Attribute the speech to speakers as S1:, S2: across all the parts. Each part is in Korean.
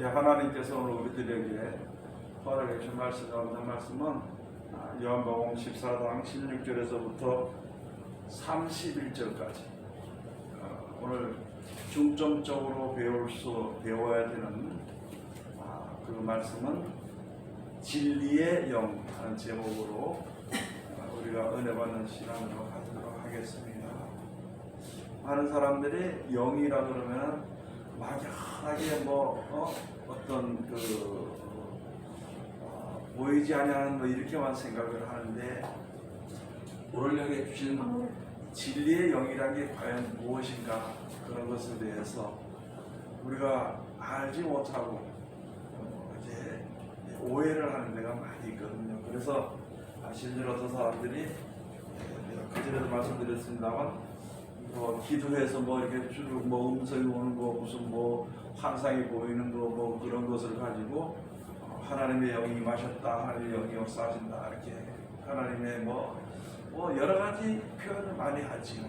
S1: 하나님께서 오늘 우리들에게 허락해 주신 말씀 가운데 말씀은 요한복음 14장 16절에서부터 31절까지 오늘 중점적으로 배워야 되는 그 말씀은 진리의 영 하는 제목으로 우리가 은혜 받는 시간으로 가도록 하겠습니다. 많은 사람들이 영이라 그러면 막연하게 어떤 보이지 아니하는 이렇게만 생각을 하는데, 오늘 여기 주신 진리의 영이라는 게 과연 무엇인가, 그런 것에 대해서 우리가 알지 못하고 이제 오해를 하는 데가 많이 있거든요. 그래서 실제로 어떤 사람들이 그전에도 말씀드렸습니다만 기도해서 이렇게 쭉 음성이 오는 거, 무슨 환상이 보이는 거, 그런 것을 가지고 하나님의 영이 임하셨다, 하나님의 영이 역사하신다, 이렇게 하나님의 여러 가지 표현을 많이 하지요.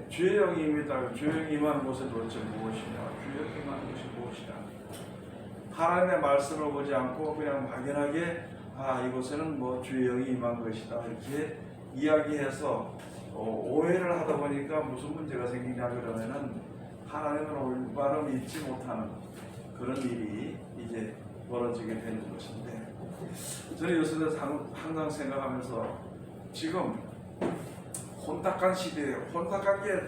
S1: 주의 영이 임했다. 주의 영이 임하는 곳은 도대체 무엇이냐? 주의 영이 임하는 것이 무엇이냐? 하나님의 말씀을 보지 않고 그냥 막연하게 이곳에는 주의 영이 임한 것이다, 이렇게 이야기해서 오해를 하다 보니까 무슨 문제가 생기냐 그러면은 하나님을 올바로 믿지 못하는 그런 일이 이제 벌어지게 되는 것인데, 저는 요새 항상 생각하면서 지금 혼탁한 시대에, 혼탁한 게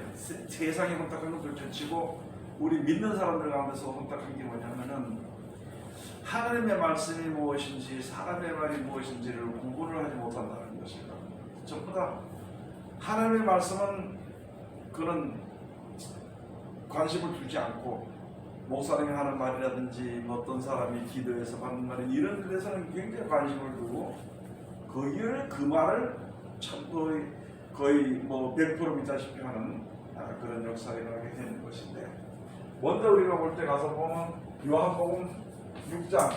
S1: 세상이 혼탁한 것도 둘째치고 우리 믿는 사람들 가운데서 혼탁한 게 뭐냐면은 하나님의 말씀이 무엇인지 사람의 말이 무엇인지를 구분을 하지 못한다는 것입니다. 전부 다 하나님의 말씀은 그런 관심을 두지 않고, 목사님이 하는 말이라든지 어떤 사람이 기도해서 받는 말이 이런 데서는 굉장히 관심을 두고 그 말을 참 거의 100% 믿다시피 하는 그런 역사가 일어나게 되는 것인데, 먼저 우리가 볼 때 가서 보면 요한복음 6장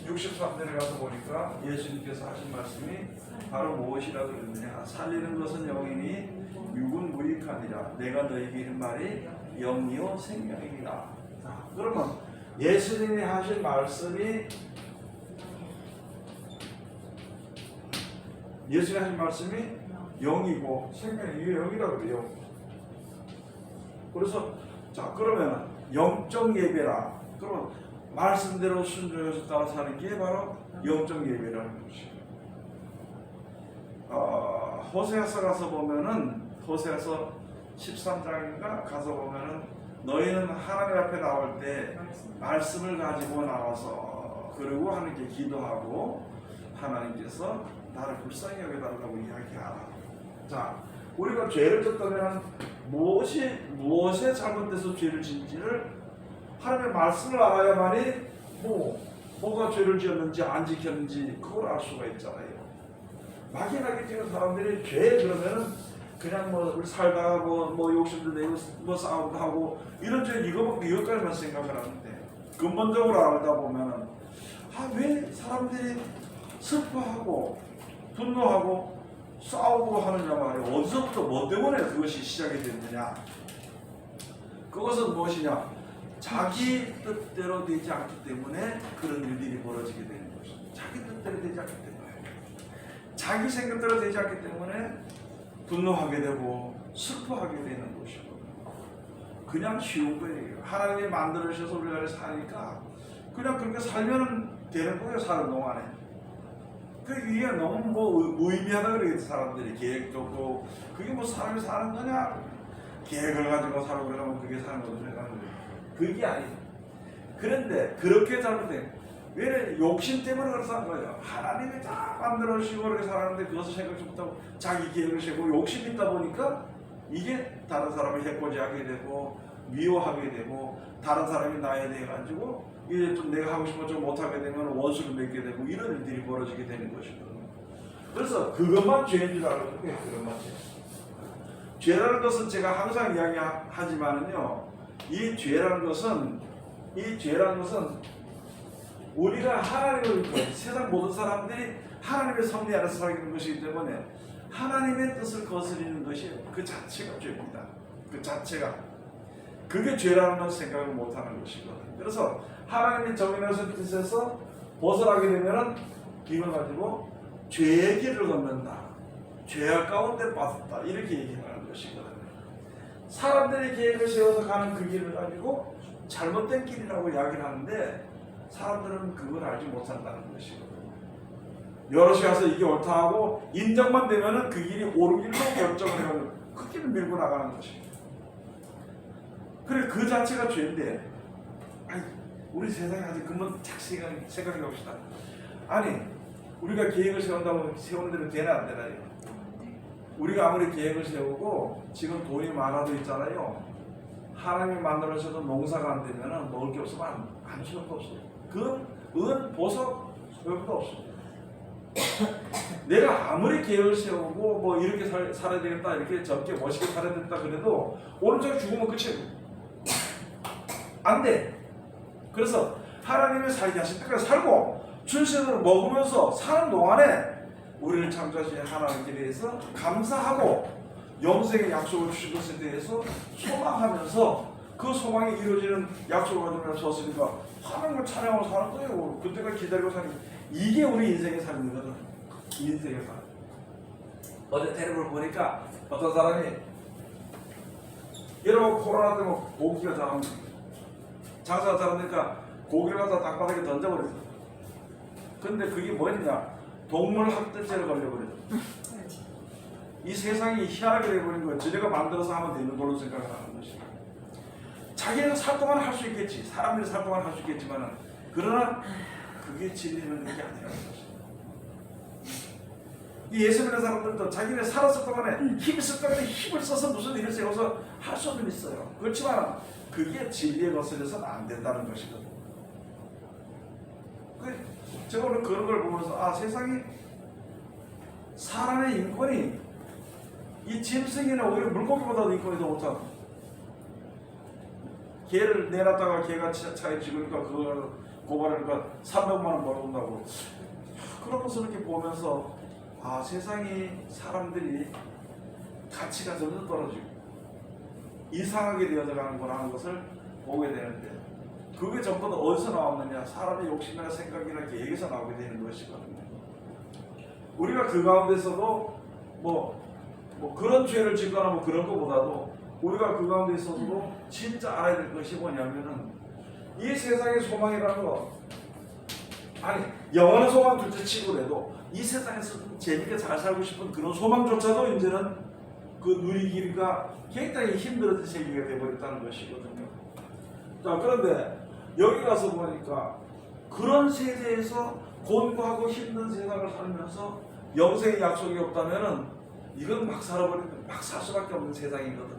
S1: 63절에 가서 보니까 예수님께서 하신 말씀이 바로 무엇이라고 그러느냐? 살리는 것은 영이니 육은 무익하니라. 내가 너에게 이른 말이 영이요 생명이니라. 그러면 예수님이 하신 말씀이 영이고 생명이 영이라고 그래요. 그래서 그러면 영적 예배라. 그러면 말씀대로 순종해서 따라 사는 게 바로 영적 예배라는 것이에요. 호세아서 가서 보면은, 호세아서 13장인가 가서 보면은 너희는 하나님 앞에 나올 때 말씀을 가지고 나와서 그리고 하나님께 기도하고 하나님께서 나를 불쌍히 여겨달라고 이야기하라. 자, 우리가 죄를 졌다면 무엇에 잘못돼서 죄를 짓는지를 하나님의 말씀을 알아야만이 뭐가 죄를 지었는지 안 지켰는지 그걸 알 수가 있잖아요. 막연하게 지금 사람들이 죄 그러면은 그냥 살다가 욕심도 내고 싸움도 하고 이런 죄 이것까지만 생각을 하는데, 근본적으로 알다 보면은 왜 사람들이 슬퍼하고 분노하고 싸우고 하느냐 말이에요. 어디서부터 뭐 때문에 그것이 시작이 됐느냐? 그것은 무엇이냐? 자기 뜻대로 되지 않기 때문에 그런 일들이 벌어지게 되는 것입니다. 자기 뜻대로 되지 않기 때문에, 자기 생각대로 되지 않기 때문에 분노하게 되고 슬퍼하게 되는 것이고, 그냥 쉬운 거예요. 하나님이 만들어주셔서 우리가 사니까 그냥 그렇게 살면 되는 거예요. 사는 동안에. 이게 너무 무의미하다 그러겠지. 사람들이 계획도 없고 그게 사람이 사는 거냐? 계획을 가지고 살고 그러면 그게 사는 거죠. 그게 아니에요. 그런데 그렇게 잘못된, 왜 욕심 때문에 그렇게 사는 거예요. 하나님이 다 만들어주시고 그렇게 살았는데 그것을 생각지 못하고 자기 계획을 세고 욕심이 있다 보니까 이게 다른 사람을 해코지하게 되고 미워하게 되고, 다른 사람이 나에 대해 가지고 이제 좀 내가 하고 싶은 거 좀 못하게 되면 원수를 맺게 되고 이런 일들이 벌어지게 되는 것이거든요. 그래서 그것만 죄인 줄 알고 그것만 죄라는 것은 제가 항상 이야기하지만은요, 이 죄라는 것은 우리가 하나님을 세상 모든 사람들이 하나님의 섭리 안에서 살게 것이기 때문에 하나님의 뜻을 거스리는 것이 그 자체가 죄입니다. 그 자체가 그게 죄라는 걸 생각을 못하는 것이거든요. 그래서 하나님이 정해놓으신 뜻에서 벗어나게 되면은 이걸 가지고 죄의 길을 걷는다, 죄악 가운데 빠졌다, 이렇게 얘기하는 것이거든요. 사람들이 계획을 세워서 가는 그 길을 가지고 잘못된 길이라고 이야기를 하는데 사람들은 그걸 알지 못한다는 것이거든요. 여럿이 가서 이게 옳다 하고 인정만 되면은 그 길이 옳은 길로 결정을 해가지고 그 길을 밀고 나가는 것입니다. 그래, 그 자체가 죄인데, 아니, 우리 세상에 아직 그만 착 생각해 봅시다. 아니, 우리가 계획을 세운다고 세우는 대로 되나 안 되나요? 우리가 아무리 계획을 세우고 지금 돈이 많아도 있잖아요. 하나님이 만들어서도 농사가 안 되면 먹을 게 없으면 안 소용도 없어요. 은, 보석, 소용도 없어요. 내가 아무리 계획을 세우고 뭐 이렇게 살아야 되겠다, 이렇게 젊게 멋있게 살아야 되겠다 그래도 오른쪽에 죽으면 끝이에요. 안 돼. 그래서 하나님이 살게 하신 때까지 살고 출생을 먹으면서 사는 동안에 우리를 창조하신 하나님께 대해서 감사하고 영생의 약속을 주신 것에 대해서 소망하면서 그 소망이 이루어지는 약속을 받으면서 섰으니까 하나님을 찬양하고 사는 거예요. 그때가 기다리고 사는 게 이게 우리 인생의 삶이거든. 인생의 삶. 어제 텔레비를 보니까 어떤 사람이 여러분 코로나 때문에 고기가 잘 안 장사가 잘하니까 고기를 갖다 땅바닥에 던져버렸어. 근데 그게 뭐였냐? 동물 학대죄를 걸려버렸어. 이 세상이 희한하게 돼버린 거예요. 지네가 만들어서 하면 되는 걸로 생각을 하는 것이. 자기는 살 동안 할 수 있겠지. 사람들이 살 동안 할 수 있겠지만은, 그러나 그게 진리는 그게 아니라는 것이. 이 예수 믿는 사람들도 자기네 살았을 동안에 힘이 있을 동안에 힘을 써서 무슨 일을 세워서 할 수는 있어요. 그렇지만 그게 진리에 거슬려서는 안 된다는 것이거든요. 제가 오늘 그런 걸 보면서 세상이 사람의 인권이 이 짐승이나 오히려 물고기보다도 인권이 더 못하고, 개를 내놨다가 개가 차에 찍으니까 그걸 고발하니까 300만 원 벌어온다고. 그러면서 이렇게 보면서 세상이 사람들이 가치가 점점 떨어지고 이상하게 되어가는구나 하는 것을 보게 되는데, 그게 전부 다 어디서 나왔느냐? 사람의 욕심이나 생각이나 계획에서 나오게 되는 것이거든요. 우리가 그 가운데서도 뭐 그런 죄를 짓거나 뭐 그런 것보다도 우리가 그 가운데 있어서도 진짜 알아야 될 것이 뭐냐면은, 이 세상의 소망이라는 거, 아니 영원한 소망 둘째 치고라도 이 세상에서 재밌게 잘 살고 싶은 그런 소망조차도 이제는 그 누리기가 굉장히 힘들어진 세계가 되어버렸다는 것이거든요. 자, 그런데 여기 가서 보니까 그런 세대에서 곤고하고 힘든 세상을 살면서 영생의 약속이 없다면은 이건 막 살아버리면 막 살 수밖에 없는 세상이거든.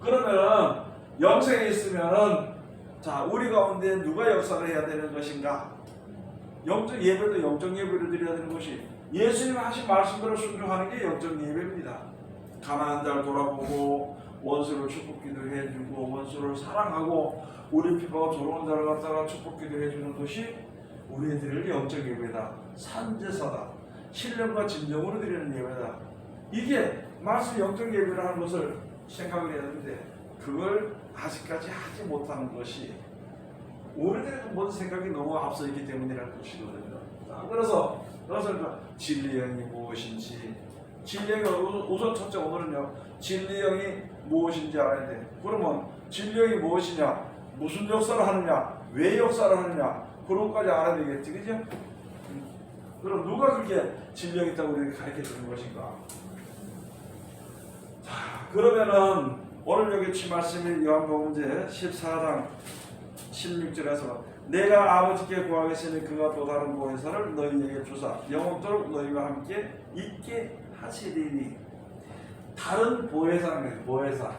S1: 그러면은 영생에 있으면은 자, 우리 가운데 누가 역사를 해야 되는 것인가? 영적 예배도 영적 예배를 드려야 되는 것이, 예수님이 하신 말씀대로 순종하는 게 영적 예배입니다. 가난한 자를 돌아보고 원수를 축복기도 해주고 원수를 사랑하고 우리 피부가 조롱한 자를 갖다가 축복기도 해주는 것이 우리들의 영적 예배다. 산제사다. 신령과 진정으로 드리는 예배다. 이게 말씀 영적 예배라는 것을 생각을 해야 되는데, 그걸 아직까지 하지 못하는 것이 우리들의 모든 생각이 너무 앞서 있기 때문이라는 것이거든요. 그래서 진리 영이 무엇인지, 진리 영이 우선 첫째 오늘은요, 진리 영이 무엇인지 알아야 돼. 그러면 진리 영이 무엇이냐, 무슨 역사를 하느냐, 왜 역사를 하느냐, 그런 것까지 알아야 되겠지, 그죠? 그럼 누가 그렇게 진리 영이 있다고 우리에게 가르쳐 주는 것인가? 자, 그러면은 오늘 여기 주 말씀인 요한복음제 14장 16절에서 내가 아버지께 구하겠으니 그가 또 다른 보혜사를 너희에게 주사 영원토록 너희와 함께 있게 하시리니. 다른 보혜사는 거예요. 보혜사.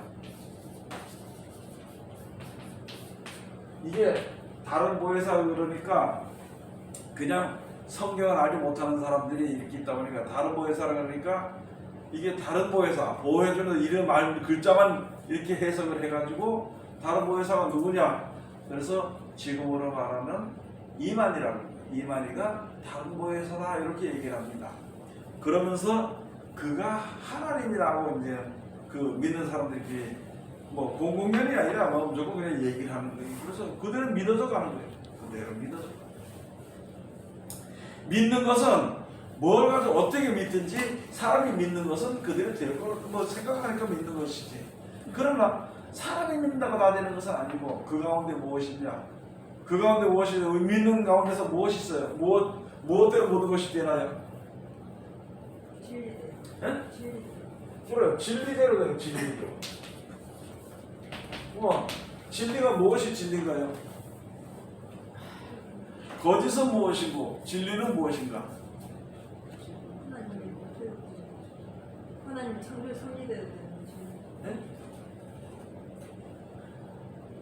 S1: 이게 다른 보혜사 그러니까 그냥 성경을 알지 못하는 사람들이 이렇게 있다 보니까 다른 보혜사라 그러니까 이게 다른 보혜사, 보호해주는 이름 알 글자만 이렇게 해석을 해가지고 다른 보혜사가 누구냐? 그래서 지금으로 말하는 이만희라고 합니다. 이만희가 다른 보혜사다 이렇게 얘기를 합니다. 그러면서 그가 하나님이라고 이제 그 믿는 사람들이 뭐 공공연이 아니라 뭐 무조건 그냥 얘기를 하는 거예요. 그래서 그대로 믿어져 가는 거예요. 그대로 믿어져. 믿는 것은 뭘 가지고 어떻게 믿든지 사람이 믿는 것은 그대로 될 걸 뭐 생각하니까 믿는 것이지. 그러나 사람이 믿는다고 다 되는 것은 아니고 그 가운데 무엇이냐? 그 가운데 무엇이 믿는 가운데서 무엇이 있어요? 무엇대로 모든 것이 되나요?
S2: 진리대로.
S1: 예?
S2: 진리대로.
S1: 그래요. 진리대로 되는 진리죠. 진리가 무엇이 진리인가요? 거짓은 무엇이고 진리는 무엇인가?
S2: 하나님 창조 섭리대로 되는 진리.
S1: 네?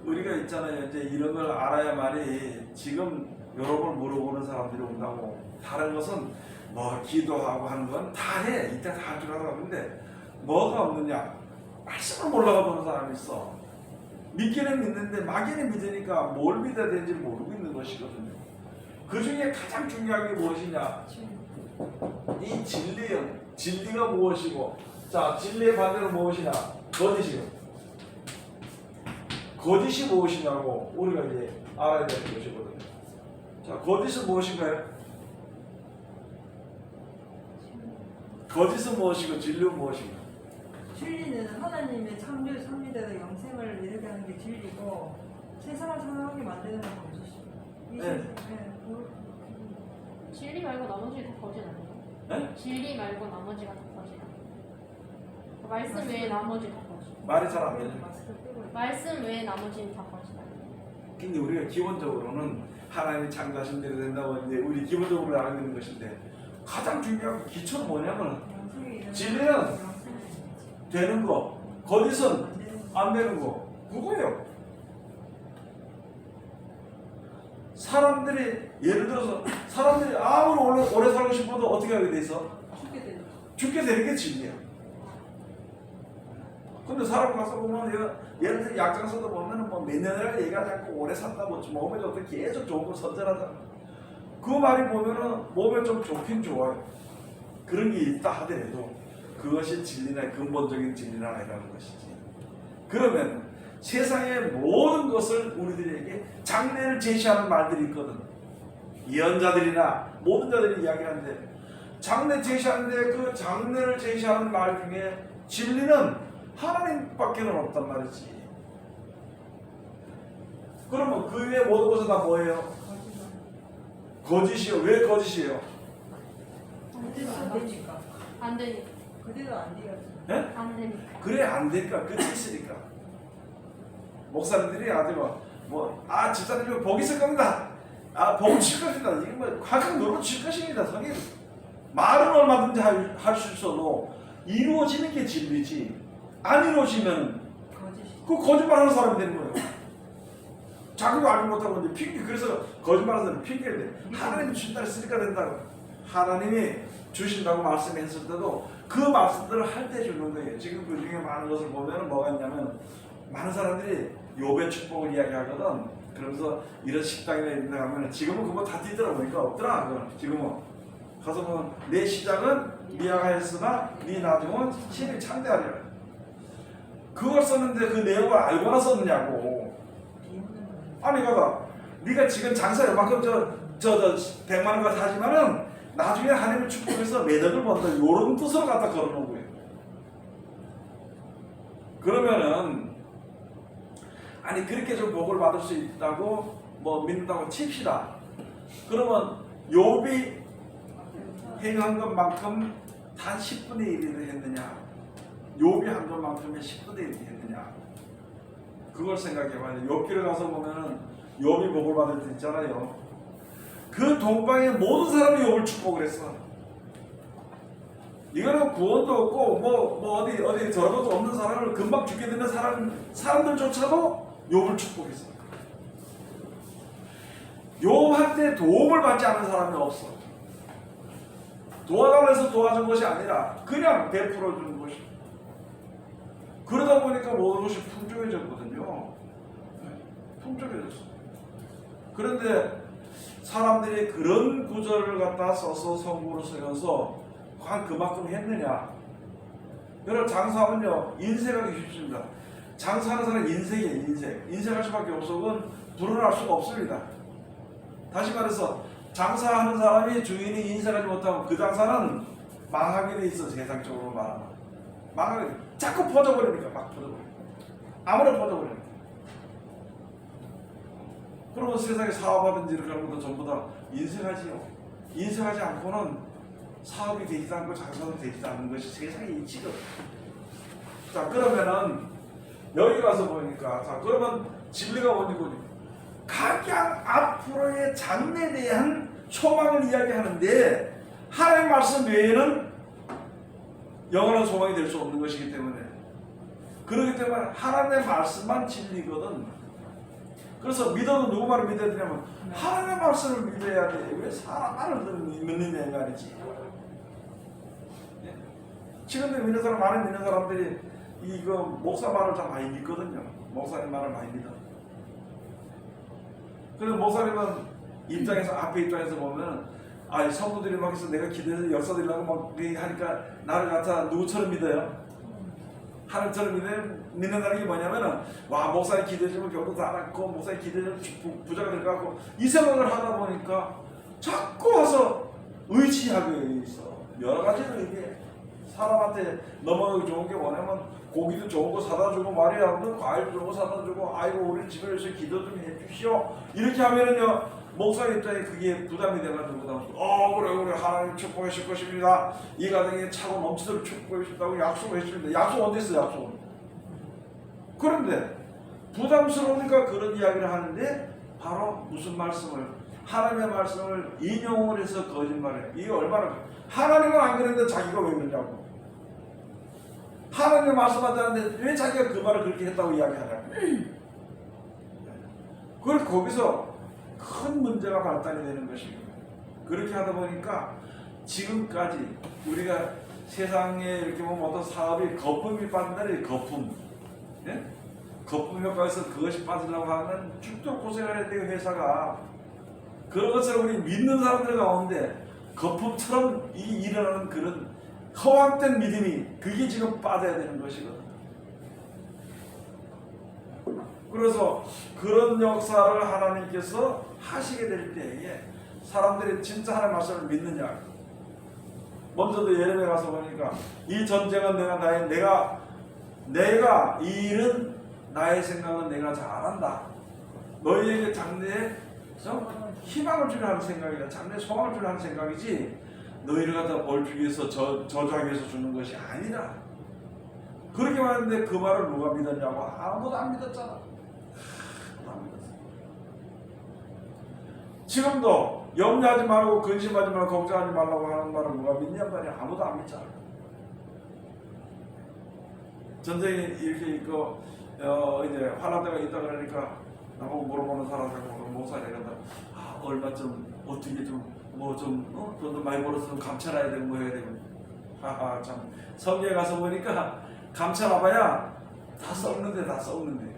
S1: 우리가 있잖아요. 이제 이런 걸 알아야만이 지금 여러분 물어보는 사람들이 온다고. 다른 것은 뭐 기도하고 하는 건 다 해. 이따 다 할 줄 알아. 근데 뭐가 없느냐? 말씀을 몰라가 보는 사람이 있어. 믿기는 믿는데 막연히 믿으니까 뭘 믿어야 되는지 모르고 있는 것이거든요. 그 중에 가장 중요한 게 무엇이냐? 이 진리요. 진리가 무엇이고, 자, 진리의 반대로 무엇이냐? 거짓이요. 거짓이 무엇이냐고 우리가 이제 알아야 되는 것이거든요. 자, 거짓은 무엇인가요? 거짓은 무엇이고 진리는 무엇인가?
S2: 진리는 하나님의 창조 섭리대로 영생을 이르게 하는 게 진리고 세상을 상하게 만드는 건 거짓이에요.
S1: 네.
S3: 진리 말고 나머지 다 거짓 아니에요?
S1: 네?
S3: 진리 말고 나머지가 다 거짓 아니에요? 말씀 외에 나머지 다 거짓.
S1: 말이 잘 안 되죠.
S3: 말씀 외에 나머지는 다 거짓 아니에요?
S1: 근데 우리가 기본적으로는 하나님이 창조하신 대로 된다고 이제 우리 기본적으로 알고 있는 것인데 가장 중요한 기초는 뭐냐면 진리는 되는 거, 거짓은 안 되는 거, 그거예요. 사람들이 예를 들어서 사람들이 아무리 오래 살고 싶어도 어떻게 하게 돼 있어? 죽게 되는 게 진리야. 근데 사람 가서 보면 예를 들어 약장서도 보면은 뭐 몇 년이라 얘기하지 않고 오래 산다고 몸에 좋대 계속 좋은 걸 선전하잖아. 그 말이 보면은 몸에 좀 좋긴 좋아요. 그런 게 있다 하더라도 그것이 진리나 근본적인 진리는 아니라는 것이지. 그러면 세상의 모든 것을 우리들에게 장래를 제시하는 말들이 있거든. 예언자들이나 모든 자들이 이야기하는데 장래 제시하는데 그 장래를 제시하는 말 중에 진리는 하나님밖에는 없단 말이지. 그러면 그 위에 모든 것은 다 뭐예요? 거짓이요. 왜 거짓이에요?
S2: 안 되니까.
S3: 안 되니까.
S2: 그대로 안 돼요.
S1: 네?
S3: 안 되니까.
S1: 그래 안 되니까 끝이 있으니까. 목사님들이 아주 집사님이 복 있을 겁니다. 복을 칠 것이다. 이게 뭐 가끔 노릇 칠 것입니다. 성인 말은 얼마든지 할 수 있어도 이루어지는 게 진리지. 안 이루어지면 그 거짓말하는 사람이 되는 거예요. 자기도 알지 못하고 이제 핑계. 그래서 거짓말하는 사람은 핑계를 내. 하나님이 주신다 했으니까 된다고. 하나님이 주신다고 말씀했을 때도 그 말씀들을 할 때 주는 거예요. 지금 그 중에 많은 것을 보면 뭐가 있냐면 많은 사람들이 욥의 축복을 이야기하거든. 그러면서 이런 식당이나 이런 데 가면 지금은 그거 다 뛰더라 보니까 없더라. 그건. 지금은 가서 보면 내 시작은 미약하였으나 네 나중은 신이 창대하리라. 그걸 썼는데 그 내용을 알고나 썼느냐고. 아니 가다 네가 지금 장사 요만큼 저 100만 원까지 하지만은 나중에 하나님의 축복해서 매덕을 번다. 요런 뜻으로 갖다 걸어놓은 거예요. 그러면은 아니 그렇게 좀 복을 받을 수 있다고 뭐 믿는다고 칩시다. 그러면 욥이 행한 것만큼 단 10분의 1을 했느냐? 욥이 한 것만큼의 10분의 1이 했느냐? 그걸 생각해봐야 돼. 욥기를 가서 보면은 욥이 복을 받을 때 있잖아요. 그 동방의 모든 사람이 욥을 축복을 했어. 이거는 구원도 없고 뭐 어디 저러도 없는 사람을 금방 죽게 되는 사람들조차도 욥을 축복했어. 욥한테 도움을 받지 않은 사람이 없어. 도와달라 해서 도와준 것이 아니라 그냥 베풀어 주는 것이. 그러다 보니까 모든 것이 풍족해졌거든요. 풍족해졌어. 그런데 사람들이 그런 구절을 갖다 써서 성구로 쓰면서 한 그만큼 했느냐? 여러분 장사하면요 인색하기 쉽습니다. 장사하는 사람은 인생이에요. 인생할 수밖에 없어. 그건 불어날 수가 없습니다. 다시 말해서 장사하는 사람이 주인이 인색하지 못하면 그 장사는 망하게 돼 있어. 세상적으로 말하면 망하게 돼. 자꾸 퍼져버리니까 막 퍼져버려. 아무나 퍼져버리니까. 그러면 세상에 사업하든지 이렇게 하는 것도 전부 다 인색하지요. 인색하지 않고는 사업이 되지도 않고 장사도 되지도 않는 것이 세상의 이치거든. 자, 그러면은 여기 가서 보니까, 자, 그러면 진리가 뭔지 각양 앞으로의 장래에 대한 소망을 이야기하는데 하나님의 말씀 외에는 영원한 소망이 될 수 없는 것이기 때문에, 그렇기 때문에 하나님의 말씀만 진리거든. 그래서 믿어도 누구 말을 믿어야 되냐면 하나님의 말씀을 믿어야 돼. 왜 사람 말을 믿느냐 이 말이지. 지금도 믿는 사람, 많이 믿는 사람들이 이거 목사 말을 다 많이 믿거든요. 목사님 말을 많이 믿어. 그래서 목사님은 입장에서, 앞에 입장에서 보면, 아, 성도들이 막 해서 내가 기도해서 역사들이라고 막 하니까 나를 갖다 누구처럼 믿어요? 하나님처럼 믿는다는 게 뭐냐면은, 와, 목사님 기도해주면 교도 다 낳고, 목사님 기도해주면 부자가 될 것 같고, 이 생각을 하다 보니까 자꾸 와서 의지하게 있어. 여러 가지로 이게 사람한테 너무 좋은 게 뭐냐면, 고기도 좋은 거 사다 주고 말이야, 과일 좋은 거 사다 주고, 아이고 우리 집에 와서 기도 좀 해주시오. 이렇게 하면은요, 목사 입장에 그게 부담이 돼가지고, 그래 하나님 축복해 주실 것입니다. 이 가정에 차고 넘치도록 축복해 주신다고 약속을 해주십니다. 약속 언제 했어? 약속은. 그런데 부담스러우니까 그런 이야기를 하는데, 바로 무슨 말씀을, 하나님의 말씀을 인용을 해서 거짓말해. 이게 얼마나, 하나님은 안 그랬는데 자기가 왜 그러냐고. 하나님의 말씀하지 않는데 왜 자기가 그 말을 그렇게 했다고 이야기하냐고. 그걸 거기서 큰 문제가 발단이 되는 것입니다. 그렇게 하다 보니까 지금까지 우리가 세상에 이렇게 보면 어떤 사업이 거품이 빠진다는 거품. 예? 거품 효과에서 그것이 빠지려고 하면 죽도록 고생을 해야 돼요, 회사가. 그런 것처럼 우리 믿는 사람들 가운데 거품처럼 일어나는 그런 허황된 믿음이, 그게 지금 빠져야 되는 것이거든. 그래서 그런 역사를 하나님께서 하시게 될 때에 사람들이 진짜 하나님의 말씀을 믿느냐. 먼저도 예레미야 가서 보니까 이 전쟁은 내가 이 일은 나의 생각은 내가 잘한다. 너희에게 장래에 희망을 주려 하는 생각이다. 장래에 소망을 주려 하는 생각이지 너희를 갖다 벌주기 위해서 저주하기 위해서 주는 것이 아니라. 그렇게 말했는데 그 말을 누가 믿었냐고. 아무도 안 믿었잖아. 안 믿었어. 지금도 염려하지 말고 근심하지 말고 걱정하지 말라고 하는 말을 누가 믿냔 말이야. 아무도 안 믿잖아. 전쟁이 이렇게 있고 이제 화날 때가 있다 그러니까 나보고 물어보는 사람들 목사님이 얼마 좀 어떻게 좀 돈도 많이 벌어서 좀 감춰놔야 되고 뭐 해야 되고. 하하, 참. 성경에 가서 보니까 감춰놔봐야 다 썩는데.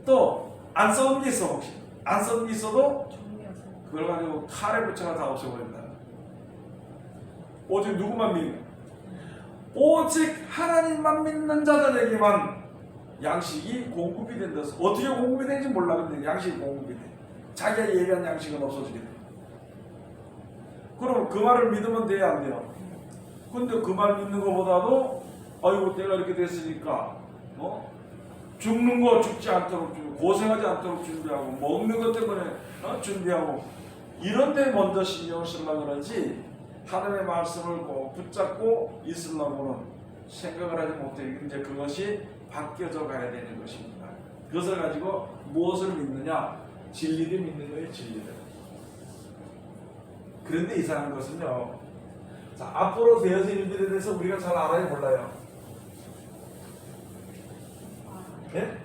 S1: 또 안 썩은 게 있어. 혹시 안 썩은 게 있어도 그걸 가지고 칼에 붙여가 다 없애버린다. 오직 누구만 믿는? 오직 하나님만 믿는 자들에게만 양식이 공급이 된다. 어떻게 공급이 되는지 몰라. 근데 양식이 공급이 돼. 자기가 예리한 양식은 없어지게 돼. 그럼 그 말을 믿으면 돼야 안 돼요? 근데 그 말 믿는 것보다도 아이고 내가 이렇게 됐으니까 죽는 거 죽지 않도록 고생하지 않도록 준비하고 먹는 것 때문에 준비하고 이런 데 먼저 신경을 쓰려고 그러지 하나님의 말씀을 꼭 붙잡고 있으려고는 생각을 하지 못해. 이제 그것이 바뀌어져 가야 되는 것입니다. 그것을 가지고 무엇을 믿느냐? 진리를 믿는 거예요. 진리를. 그런데 이상한 것은요, 자, 앞으로 되어질 일들에 대해서 우리가 잘 알아요, 몰라요? 네?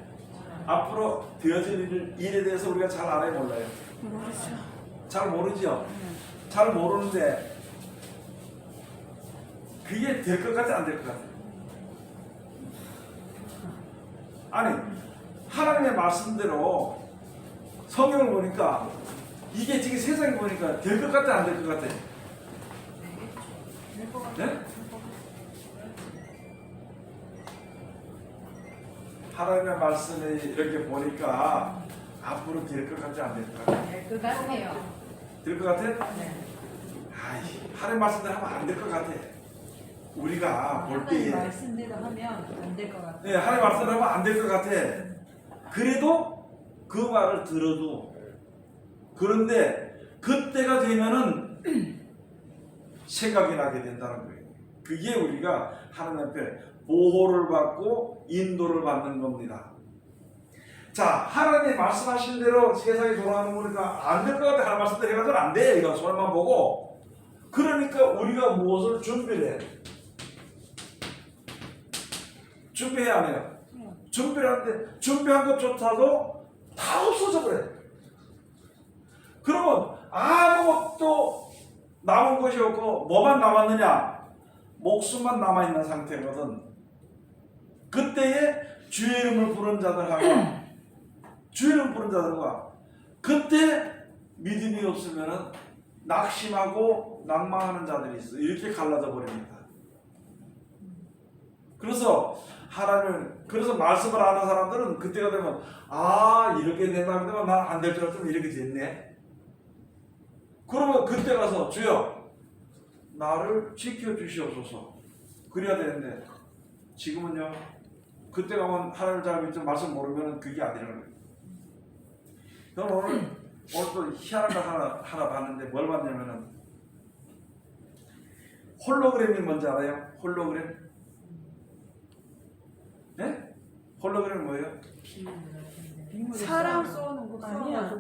S1: 앞으로 되어질 일에 대해서 우리가 잘 알아요, 몰라요?
S4: 모르죠.
S1: 잘 모르죠? 잘 모르는데 그게 될 것 같아, 안 될 것 같아? 아니, 하나님의 말씀대로 성경을 보니까 이게 지금 세상에 보니까 될 것 같아, 안 될 것 같아? 네? 하나님의 말씀을 이렇게 보니까 앞으로 될 것 같지 안 될 것 같아?
S3: 그 같아요.
S1: 될 것 같아?
S2: 네.
S1: 아이, 하나님 말씀대로 하면 안 될 것 같아. 우리가 볼
S2: 하나님
S1: 때에
S2: 말씀대로 하면 안 될 것 같아요.
S1: 네, 하나님 말씀대로 하면 안 될 것 같아. 그래도 그 말을 들어도 그런데 그때가 되면은 생각이 나게 된다는 거예요. 그게 우리가 하나님 앞에 보호를 받고 인도를 받는 겁니다. 자, 하나님이 말씀하신 대로 세상이 돌아가는 거니까 안 될 것 같아. 하나님 말씀대로 해가지고는 안 돼. 이런 소리만 보고. 그러니까 우리가 무엇을 준비를 해? 준비해야 안 해요? 준비를 하는데 준비한 것조차도 다 없어져 버려요. 그러면 아무것도 남은 것이 없고 뭐만 남았느냐? 목숨만 남아있는 상태거든. 그때에 주의 이름을 부른 자들하고 주의 이름을 부른 자들과 그때 믿음이 없으면 낙심하고 낭망하는 자들이 있어. 이렇게 갈라져 버립니다. 그래서 하나님, 그래서 말씀을 아는 사람들은 그때가 되면 이렇게 된다면 난 안 될 줄 알았더니 이렇게 됐네. 그러면 그때 가서 주여 나를 지켜주시옵소서 그래야 되는데 지금은요 그때 가면 하나님을 잘 믿지 말씀 모르면 그게 아니라는 거예요. 저는 오늘 또 희한한 거 하나 봤는데 뭘 봤냐면은 홀로그램이 뭔지 알아요? 홀로그램? 네? 홀로그램이 뭐예요?
S4: 사람
S2: 쏘는 거
S4: 아니야.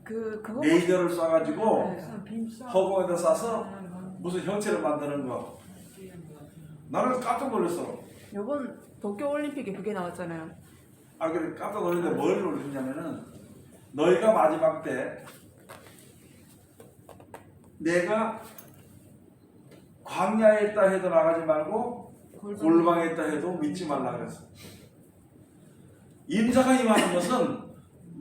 S4: 그거
S1: 레이저를 쏴가지고
S4: 네.
S1: 허공에다 쏴서 무슨 형체를 만드는 거. 나는 깜짝 놀랐어.
S4: 이번 도쿄 올림픽에 그게 나왔잖아요.
S1: 그래 깜짝 놀랐는데 뭘 놀랐냐면은 너희가 마지막 때 내가 광야에 있다 해도 나가지 말고 골방에 있다 해도 믿지 말라 그랬어. 임자가 임하는 것은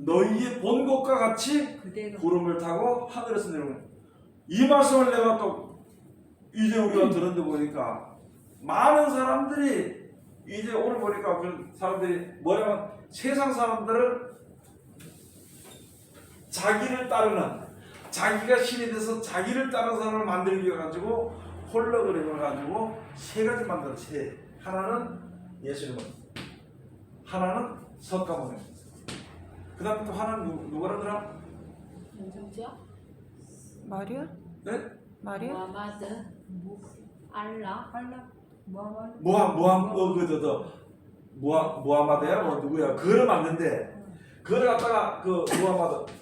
S1: 너희의 본 것과 같이
S2: 그대로
S1: 구름을 타고 하늘에서 내려오는 거야. 이 말씀을 내가 또 이제 우리가 들었는데 보니까 많은 사람들이 이제 오늘 보니까 그 사람들이 뭐냐면 세상 사람들을 자기를 따르는 자기가 신이 돼서 자기를 따르는 사람을 만들기 위해 가지고 홀로그램을 가지고 세 가지 만들어. 하나는 예수님을, 하나는 석가모니, 그 다음에 또 하나는 누구라더라?
S3: 누구죠?
S4: 마리아?
S1: 네?
S4: 마리아?
S3: 무하마드, 알라,
S1: 무하마드야 뭐 누구야? 그걸 만든데 그걸 갖다가 무하마드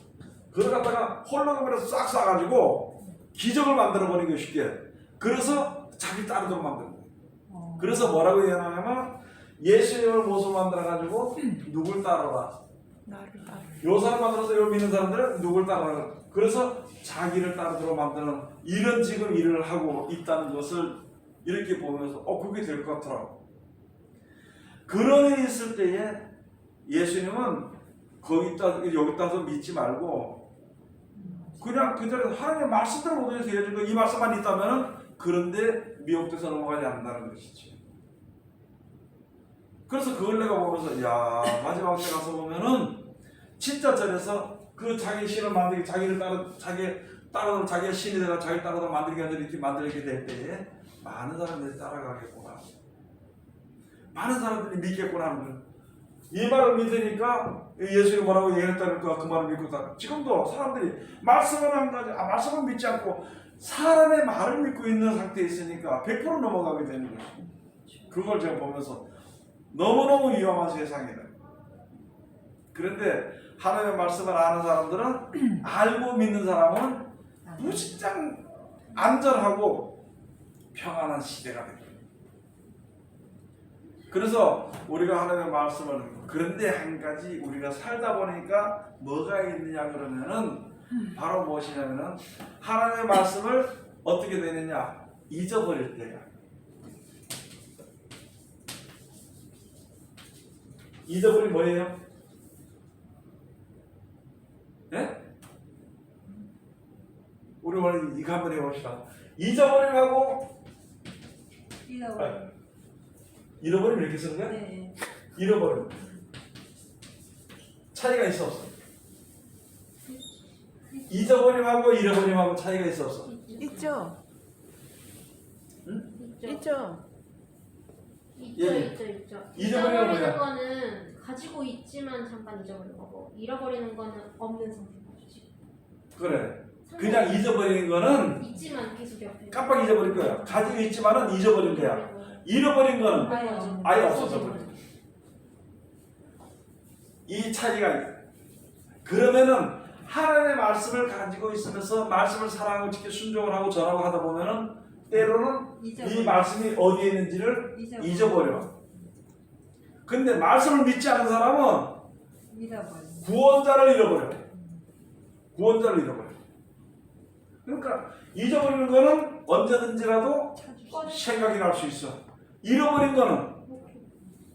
S1: 그걸 갖다가 홀로그램으로 싹 쏴가지고 기적을 만들어 버린 게 쉽게. 그래서 자기 따르도록 만드는 거예요. 그래서 뭐라고 얘기하냐면 예수님을 모습 만들어가지고 누굴 따르라.
S4: 나를 따라.
S1: 요 사람 만들어서 요 믿는 사람들은 누굴 따르라. 그래서 자기를 따르도록 만드는 이런 지금 일을 하고 있다는 것을 이렇게 보면서 그게 될 것 같더라고. 그런 일이 있을 때에 예수님은 여기다서 믿지 말고 그냥 그 자리에서 하나님의 말씀대로 모든 것이 되어지고 이 말씀만 있다면 그런데 미혹돼서 넘어가지 않는다는 것이지. 그래서 그걸 내가 보면서 마지막 때 가서 보면은 진짜 저래서 그 자기 신을 만들기 자기를 따르는 자기의 신이 되가 자기를 따르도록 만들게 하는 이렇게 만들게 될 때에 많은 사람들이 따라가겠구나. 많은 사람들이 믿겠구나 하는 거예요. 이 말을 믿으니까 예수님이 뭐라고 얘기했다니까 그 말을 믿고 다. 지금도 사람들이 말씀을 한 가지, 말씀을 믿지 않고 사람의 말을 믿고 있는 상태에 있으니까 100% 넘어가게 되는 거죠. 그걸 제가 보면서 너무너무 위험한 세상이다. 그런데 하나님의 말씀을 아는 사람들은 알고 믿는 사람은 무진장 안전하고 평안한 시대가 됩니다. 그래서 우리가 하나님의 말씀을 그런데 한 가지 우리가 살다 보니까 뭐가 있느냐 그러면은 바로 무엇이냐면은 하나님의 말씀을 어떻게 되느냐 잊어버릴 때야. 잊어버린 뭐예요? 예? 우리 오늘 이거 한번 해봅시다. 잊어버림하고 잃어버림 이렇게 쓰는 거야?
S2: 네.
S1: 잃어버린 차이가 있어 없어? 잊어버림하고 잃어버림하고 차이가 있어 없어?
S4: 있죠.
S3: 있죠.
S4: 있죠.
S3: 있죠,
S1: 예.
S3: 있죠, 있죠.
S1: 잊어버리는
S3: 잊어버리는
S1: 거야.
S3: 거는 가지고 있지만 잠깐 잊어버리는 거고, 잃어버리는 거는 없는 상태인 거죠. 지금.
S1: 그래. 그냥 잊어버리는 거는
S3: 있지만 계속 옆에.
S1: 깜빡 잊어버릴 거야. 가지고 있지만은 잊어버린 거야. 잃어버린 거는 아예 없어져 버려. 이 차이가 있다. 그러면은 하나님의 말씀을 가지고 있으면서 말씀을 사랑하고 지켜 순종을 하고 전하고 하다 보면은 때로는 이 말씀이 어디에 있는지를 잊어버려. 근데 말씀을 믿지 않는 사람은 구원자를 잃어버려. 구원자를 잃어버려. 그러니까 잊어버리는 거는 언제든지라도 생각이 날 수 있어. 잃어버린 거는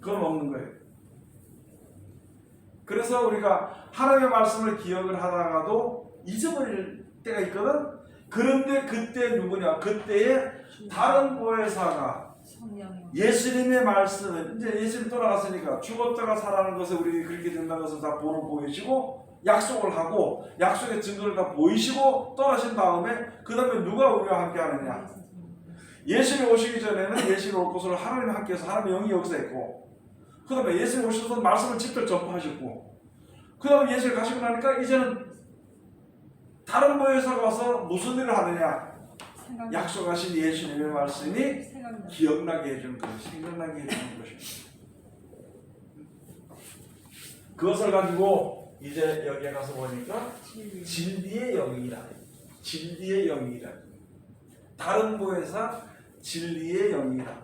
S1: 그건 없는 거예요. 그래서 우리가 하나님의 말씀을 기억을 하다가도 잊어버릴 때가 있거든. 그런데 그때 누구냐? 그때에 다른 보혜사가 예수님의 말씀을 이제 예수님 돌아갔으니까 죽었다가 살아나는 것을 우리 그렇게 된다는 것을 다 보이시고 약속을 하고 약속의 증거를 다 보이시고 떠나신 다음에 그 다음에 누가 우리와 함께 하느냐? 예수님 오시기 전에는 예수님 올 것을 하나님 함께해서 하나님의 영이 역사했고 그 다음에 예수님 오셔서 말씀을 직접 전파하셨고 그 다음에 예수님 가시고 나니까 이제는 다른 보혜사가 와서 무슨 일을 하느냐? 약속하신 예수님의 말씀이 기억나게 해주는 것, 생각나게 해주는 것입니다. 그것을 가지고 이제 여기에 가서 보니까 진리의 영이라, 진리의 영이라. 다른 보혜사 진리의 영이라.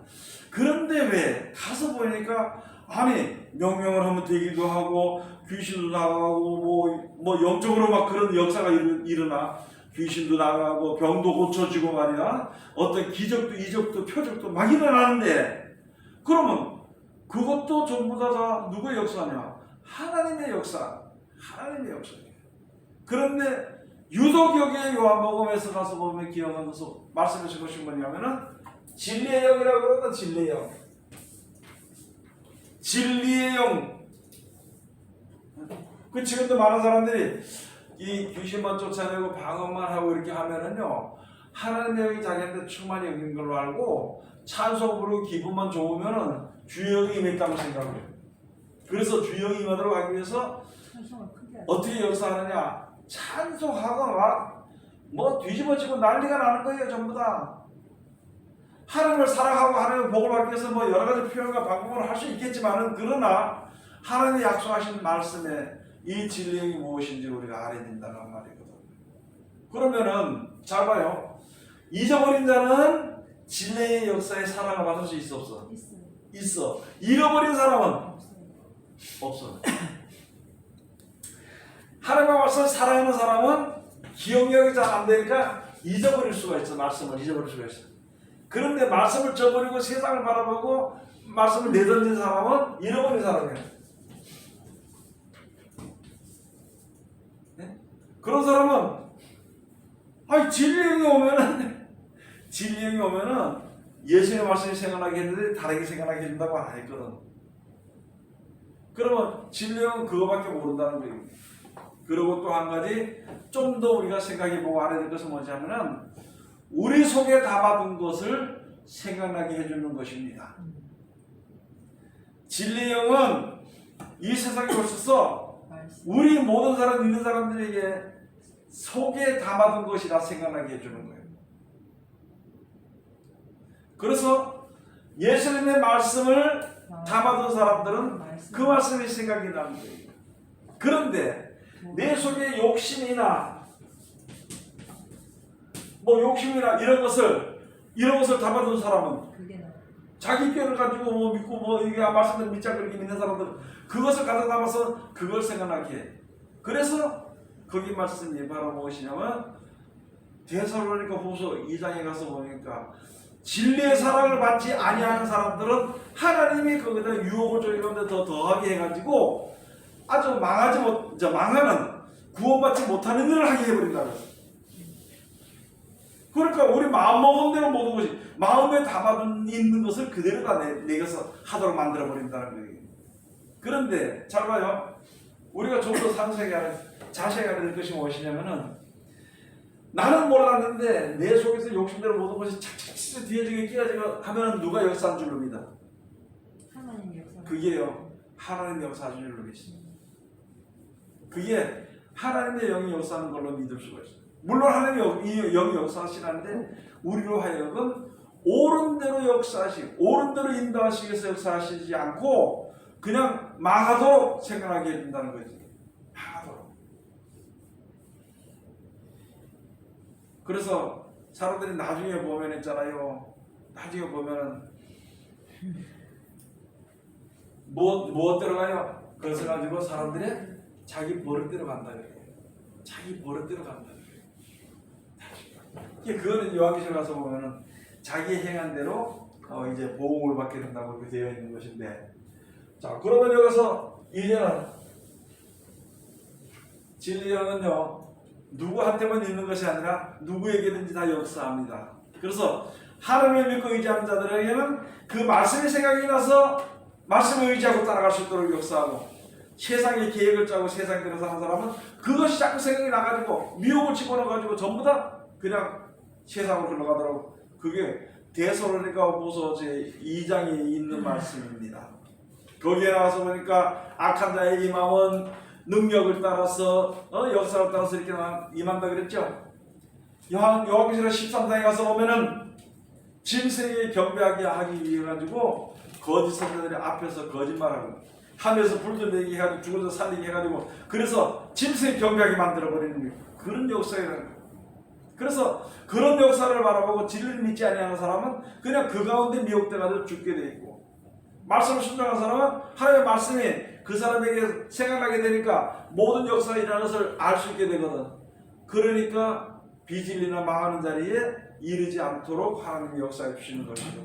S1: 그런데 왜 가서 보니까 아니 명령을 하면 되기도 하고 귀신도 나가고 뭐 영적으로 막 그런 역사가 일어나. 귀신도 나가고 병도 고쳐지고 말이야. 어떤 기적도 이적도 표적도 막 일어나는데 그러면 그것도 전부 다 누구의 역사냐? 하나님의 역사. 하나님의 역사예요. 그런데 유독 여기에 요한복음에서 가서 보면 기억한 것을 말씀하신 것이 뭐냐면은 진리의 영이라고 그러거든. 진리의 영. 진리의 영. 그 지금도 많은 사람들이 이 귀신만 쫓아내고 방언만 하고 이렇게 하면은요 하나님의 영이 자기한테 충만히 여기는 걸로 알고 찬송 부르고 기분만 좋으면은 주영이 임했다고 생각해요. 그래서 주영이 임하도록 하기 위해서 어떻게 역사하느냐? 찬송하고 막 뭐 뒤집어지고 난리가 나는 거예요. 전부 다. 하나님을 사랑하고 하나님의 복을 받기 위해서 뭐 여러 가지 표현과 방법을 할 수 있겠지만은 그러나 하나님의 약속하신 말씀에 이 진리형이 무엇인지 우리가 알아야 된다는 말이거든. 그러면은 잘 봐요. 잊어버린 자는 진리의 역사에 사랑을 받을 수 있어 없어? 있어. 잃어버린 사람은 없어. 하나님의 말씀을 사랑하는 사람은 기억력이 잘 안 되니까 잊어버릴 수가 있어. 말씀을 잊어버릴 수가 있어. 그런데 말씀을 저버리고 세상을 바라보고 말씀을 내던진 사람은 잃어버린 사람이야. 네? 그런 사람은 아니 진리형이 오면은 예수님의 말씀이 생각나게 했는데 다르게 생각나게 해준다고 안 했거든. 그러면 진리형은 그거밖에 모른다는 거예요. 그리고 또 한 가지 좀 더 우리가 생각해보고 알아야 될 것은 뭐냐면은 우리 속에 담아둔 것을 생각나게 해주는 것입니다. 진리의 영은 이 세상에 오셔서 우리 모든 사람 있는 사람들에게 속에 담아둔 것이라 생각나게 해주는 거예요. 그래서 예수님의 말씀을 담아둔 사람들은 그 말씀이 생각이 나는 거예요. 그런데 내 속에 욕심이나 이런 것을 담아둔 사람은 자기 뼈를 가지고 뭐 믿고 뭐 이게 말씀을 믿자 그렇게 믿는 사람들은 그것을 가져 담아서 그걸 생각나게 해. 그래서 거기 말씀이 바로 무엇이냐면 데살로니가 후서 2장에 가서 보니까 진리의 사랑을 받지 아니하는 사람들은 하나님이 거기다 유혹을 조이는데 더 더하게 해가지고 아주 망하는 구원받지 못하는 일을 하게 해버린다는 거예요. 그러니까 우리 마음먹은 대로 모든 것이 마음에 담아둔 있는 것을 그대로 다 내려서 하도록 만들어버린다는 거예요. 그런데 잘 봐요. 우리가 좀 더 자세하게 될 것이 무엇이냐면은 나는 몰랐는데 내 속에서 욕심대로 모든 것이 착착착 뒤에지게 끼어지고 하면은 누가 역사한 줄로 믿어?
S2: 하나님 역사.
S1: 그게요. 하나님의 역사하신 줄로 믿습니다. 그게 하나님의 영이 역사하는 걸로 믿을 수가 있어요. 물론 하나님의 영이 역사하시는데 우리로 하여금 옳은 대로 역사하시고 옳은 대로 인도하시기 위해서 역사하시지 않고 그냥 망하도록 생각하게 해준다는 거지. 망하도록. 그래서 사람들이 나중에 보면 있잖아요. 나중에 보면은 뭐 들어가요? 그것을 가지고 사람들이 자기 버릇대로 간다 그래요. 자기 버릇대로 간다 그래요. 그거는 요한계시록 가서 보면은 자기 행한 대로 이제 보응을 받게 된다고 이렇게 되어 있는 것인데, 자 그러면 여기서 이제는 진리의 영은요 누구한테만 있는 것이 아니라 누구에게든지 다 역사합니다. 그래서 하나님을 믿고 의지하는 자들에게는 그 말씀의 생각이 나서 말씀을 의지하고 따라갈 수 있도록 역사하고, 세상의 계획을 짜고 세상대로 사는 사람은 그것이 자꾸 생각이 나가지고 미혹을 집어넣어가지고 전부 다 그냥 세상으로 흘러가더라고. 그게 데살로니가 후서 제2장에 있는 말씀입니다. 거기에 나와서 보니까 악한 자의 임함은 능력을 따라서 역사를 따라서 이렇게 임한다 그랬죠. 요한계시록 13장에 가서 보면은 짐승에게 경배하게 하기 위해 가지고 거짓 선자들이 앞에서 거짓말하고 하늘에서 불도 내게 해가지고 죽은 자 살리게 해가지고 그래서 짐승에 경배하게 만들어버리는 그런 역사라는 거예요. 그래서 그런 역사를 바라보고 진리를 믿지 아니하는 사람은 그냥 그 가운데 미혹돼가지고 죽게 돼 있고, 말씀을 순종하는 사람은 하나님의 말씀이 그 사람에게 생각나게 되니까 모든 역사가 일어나는 것을 알 수 있게 되거든. 그러니까 비진리나 망하는 자리에 이르지 않도록 하나님이 역사해 주시는 것이죠.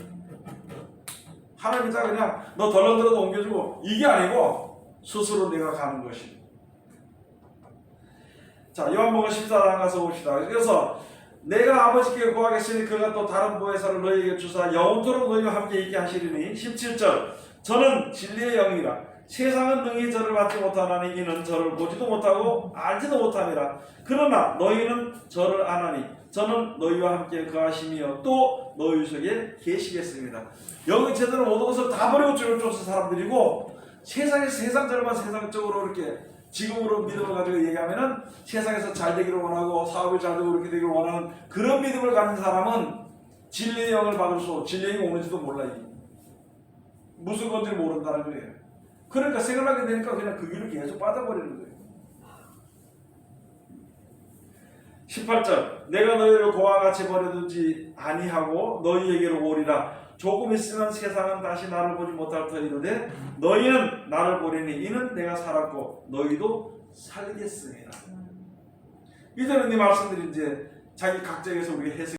S1: 하나님이 다 그냥 너 덜렁덜렁 옮겨주고 이게 아니고 스스로 내가 가는 것이고. 자, 요한복음 14장 가서 봅시다. 그래서 내가 아버지께 구하겠으니 그가 또 다른 보혜사를 너희에게 주사 영원토록 너희와 함께 있게 하시리니. 17절 저는 진리의 영이라 세상은 능히 저를 받지 못하나니 이는 저를 보지도 못하고 알지도 못함이라. 그러나 너희는 저를 아나니 저는 너희와 함께 거하심이여 또 너희 속에 계시겠습니다. 여기 제대로 모든 것을 다 버리고 주를 쫓은 사람들이고, 세상에서 세상적으로만 세상적으로 이렇게 지금으로 믿음을 가지고 얘기하면은 세상에서 잘 되기를 원하고 사업이 잘 되고 그렇게 되기를 원하는 그런 믿음을 가진 사람은 진리의 영을 받을 수 없고 진리의 영이 오는지도 몰라요. 무슨 건지 모른다는 거예요. 그러니까 생각하게 되니까 그냥 그 길을 계속 빠져버리는 거예요. 18절 내가 너희를 고와 같이 버려두지 아니하고 너희에게로 오리라. 조금 있으면 세상은 다시 나를 보지 못할 터이로되 너희는 나를 보리니 이는 내가 살았고 너희도 살겠습니다. 이제는 이 말씀들이 이제 자기 각자에서 우리가 해석